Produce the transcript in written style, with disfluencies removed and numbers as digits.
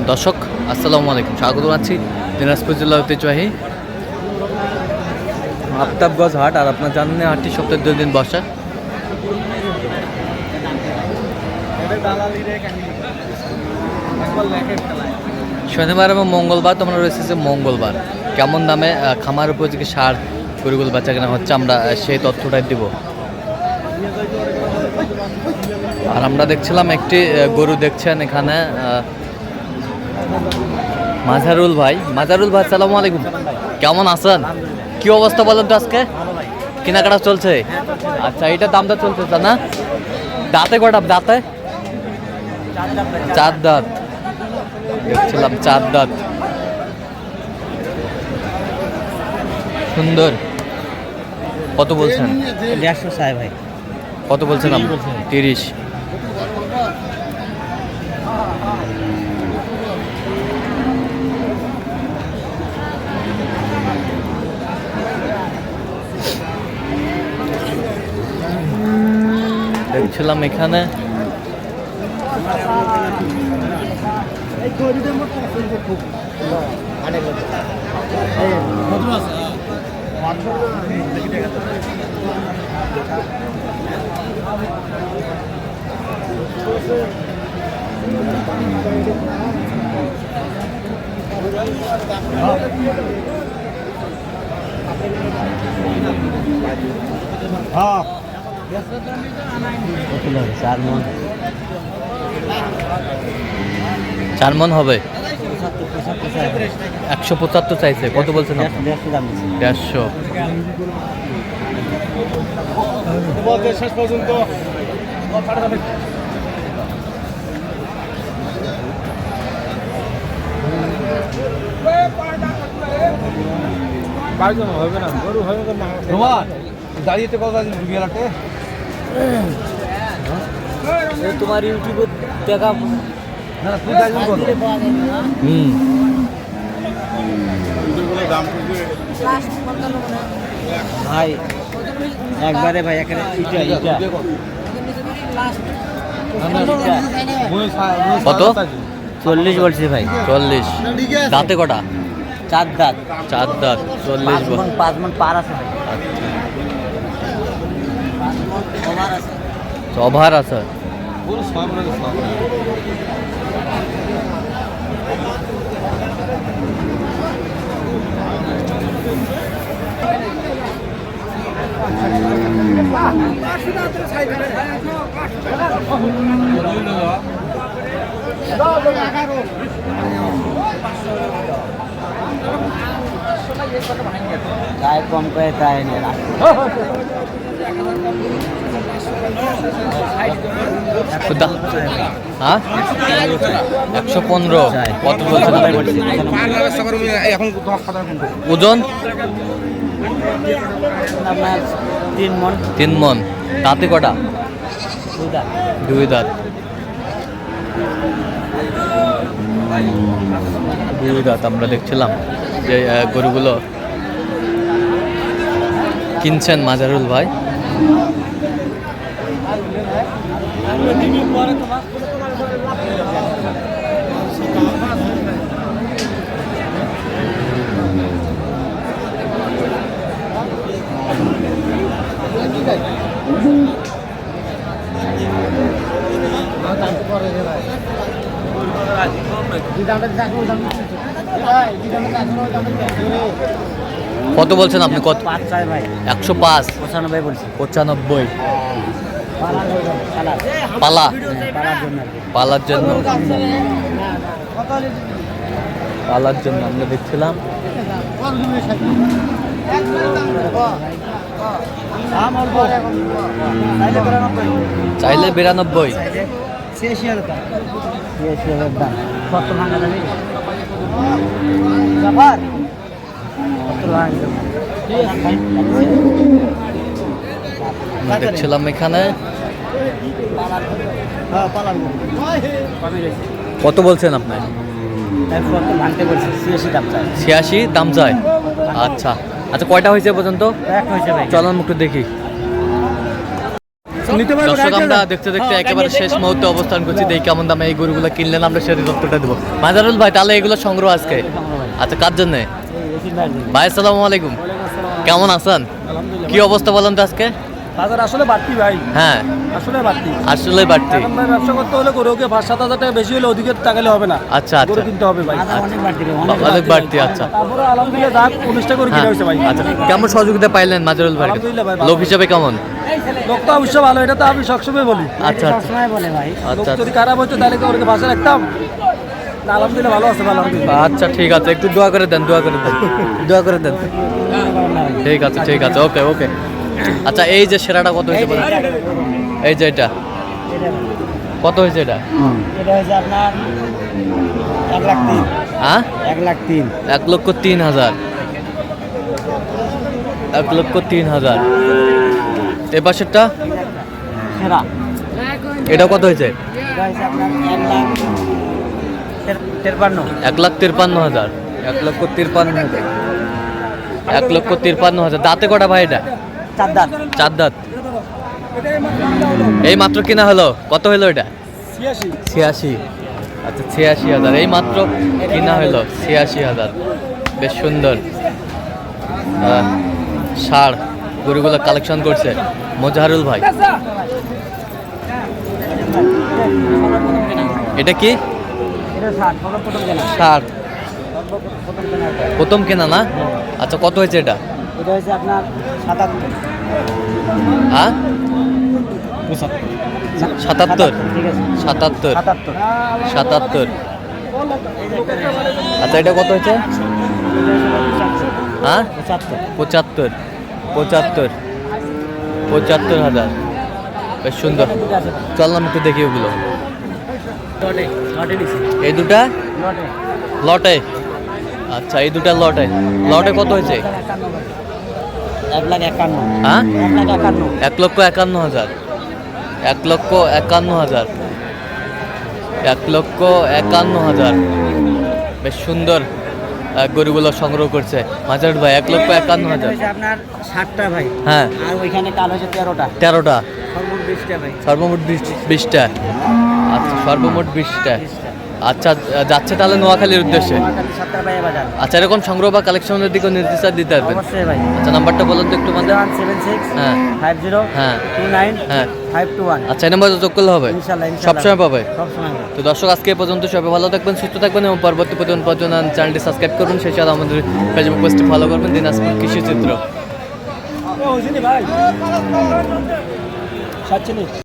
দর্শক আসসালামু আলাইকুম, স্বাগত জানাচ্ছি দিনাজপুর জেলার ঐতিহ্যবাহী আফতাবগঞ্জ হাট। আর আপনার জানেন হাটটি সপ্তাহে 2 দিন বসে। শনিবার এবং মঙ্গলবার তোমরা রয়েছে যে মঙ্গলবার কেমন দামে খামার উপযোগী সার গরুগুলো বেচা কেনা হচ্ছে, আমরা সেই তথ্যটাই দিব। আর আমরা দেখছিলাম একটি গরু, দেখছেন এখানে মাজারুল ভাই। আসসালামু আলাইকুম, কেমন আছেন? কি অবস্থা বলেন তো? আজকে কেনাকাটা চলছে? আচ্ছা, এটা দামটা চলছে তা না? দাঁতে কটা? দাঁতে 4 দাঁত দেখছিলাম, 4 দাঁত, সুন্দর। কত বলছেন? 150 চাই ভাই। কত বলছেন আপনি? 30। দেখছিলাম এখানে হ্যাঁ 4 মণ হবে। 175 চাইছে। কত বলছেন? 150। শেষ পর্যন্ত হবে না, গরু হবে না। দাঁড়িয়ে কথা বিয়ালাতে তোমার ইউটিউবে দেখা ভাই একবারে ভাই এখানে কত? 40 বলছি ভাই। 40। দাঁতে কটা? 4 দাঁত। 4 দাঁত, 40। 5 মণ পার আছে ভাই। ওভার আছে। তাই কম করে তাই হ্যাঁ 115। কত বলছেন? ওজন আপনার 3 মণ। 3 মণ। দাঁতে কটা? 2 দাঁত। 2 দাঁত। আমরা দেখছিলাম যে গরুগুলো কিনছেন মাজারুল ভাই। কত বলছেন আপনি? কত? 105। 95 বলছি। 95। পালা পালার জন্য আমরা দেখছিলাম। চাইলে 92। 86,000 দাম। কত ভাঙা যাবে? দেখছিলাম এখানে। কত বলছেন আপনি? 86 দাম চাই। আচ্ছা, কয়টা হয়েছে পর্যন্ত? হয়েছে ভাই। চলুন একটু দেখি। নিতে পারবে, দর্শক রাইখে আমরা যান। দেখতে দেখতে একেবারে শেষ মুহূর্তে অবস্থান করছি, দেখি কেমন দামে এই গরুগুলো কিনলেন, আমরা সেটা তথ্যটা দেবো। মাজারুল ভাই তাহলে এগুলো সংগ্রহ আজকে, আচ্ছা কার জন্য? ভাই আসসালামু আলাইকুম, কেমন আছেন? কি অবস্থা বলেন তো আজকে? বাজার আসলে বাড়তি ভাই, হ্যাঁ আসলে বাড়তি। আসলে বাড়তি। এখন ভাই ব্যবসা করতে হলে গরুকে 5-7 হাজার টাকা বেশি হলে অধিকের টাকালে হবে না। আচ্ছা গরু আচ্ছা, কিনতে হবে ভাই। অনেক বাড়তি। আচ্ছা তারপরে আলহামদুলিল্লাহ যাক 19টা করে হ্যাঁ কিনে হয়েছে ভাই। আচ্ছা, কেমন সহযোগিতা পাইলেন মাজারুল ভাই? আলহামদুলিল্লাহ ভাই, ভালো। লোক হিসাবে কেমন? লোক তো অবশ্যই ভালো, এটা তো আমি সবসময় বলি। আচ্ছা আচ্ছা লোক আচ্ছা যদি খারাপ হতো তাহলে কি ওরকে বাসা রাখতাম না? আলহামদুলিল্লাহ ভালো আছে, ভালো আলহামদুলিল্লাহ। আচ্ছা ঠিক আছে, একটু দোয়া করে দেন, দোয়া করে দেন, দোয়া করে দেন। ঠিক আছে ঠিক আছে, ওকে ওকে। আচ্ছা এই যে সেরাটা কত হয়েছে বলেন? এই যে এটা কত হয়েছে এটা? এটা হচ্ছে আপনার 1,03,000। হ্যাঁ 1,03,000। 1,03,000, 1,03,000। এ পাশেরটা সেরা এটা কত হয়েছে? এটা হচ্ছে আপনার 1,53,000। 1,53,000, 1,53,000, 1,53,000। দাঁতে কটা ভাই এটা? 4 দাঁত। 4 দাঁত। এই মাত্র কিনা হলো, কত হলো এটা? 86। আচ্ছা 86,000, এই মাত্র কিনা হলো 86,000। বেশ সুন্দর ষাঁড় গরুগুলো কালেকশন করছে মোজাহারুল ভাই। এটা কি? এটা 60, প্রথম কেনা। ষাঁড় প্রথম কেনা এটা। প্রথম কেনা না? আচ্ছা কত হয়েছে এটা? এটা হচ্ছে আপনার 77। হ্যাঁ 77, ঠিক আছে। 77, 77। 77। আচ্ছা এটা কত হয়েছে? হ্যাঁ 75। 75, 75,000। বেশ সুন্দর, চললাম একটু দেখি ওগুলো। লটে নিছি। এই দুটা লটে। লটে? আচ্ছা এই দুটা লটে, লটে কত হয়েছে? 1,51,000। হ্যাঁ 1,51,000। 1,51,000, 1,51,000, 1,51,000। বেশ সুন্দর গরুগুলো সংগ্রহ করছে মাজারুল ভাই। 1,51,000। হচ্ছে আপনার 60টা ভাই। হ্যাঁ আর ওইখানে কাল হচ্ছে 13টা। 13টা, সর্বমোট 20টা ভাই। সর্বমোট 20টা। আচ্ছা সর্বমোট 20টা। আচ্ছা যাচ্ছে তাহলে নোয়াখালীর উদ্দেশ্যে। নোয়াখালী 7টা ভাই বাজার। আচ্ছা এরকম সংগ্রহ বা কালেকশনের দিকে নির্দেশ দিতে পারবেন? অবশ্যই ভাই। আচ্ছা নাম্বারটা বলুন তো একটু মানে। 0176 হ্যাঁ 50 হ্যাঁ 29 হ্যাঁ 521। আচ্ছা এই নাম্বারে যোগ করলে হবে? ইনশাআল্লাহ সবসময় পাবে? সবসময় ভাই। তো দর্শক আজকে এ পর্যন্ত, সবাই ভালো থাকবেন, সুস্থ থাকবেন এবং পরবর্তী পর্যন্ত চ্যানেলটি সাবস্ক্রাইব করবেন। সেই সাথে আমাদের ফেসবুক পেজটি ফলো করবেন, দিনাজপুর কৃষি চিত্র। ভাই 47।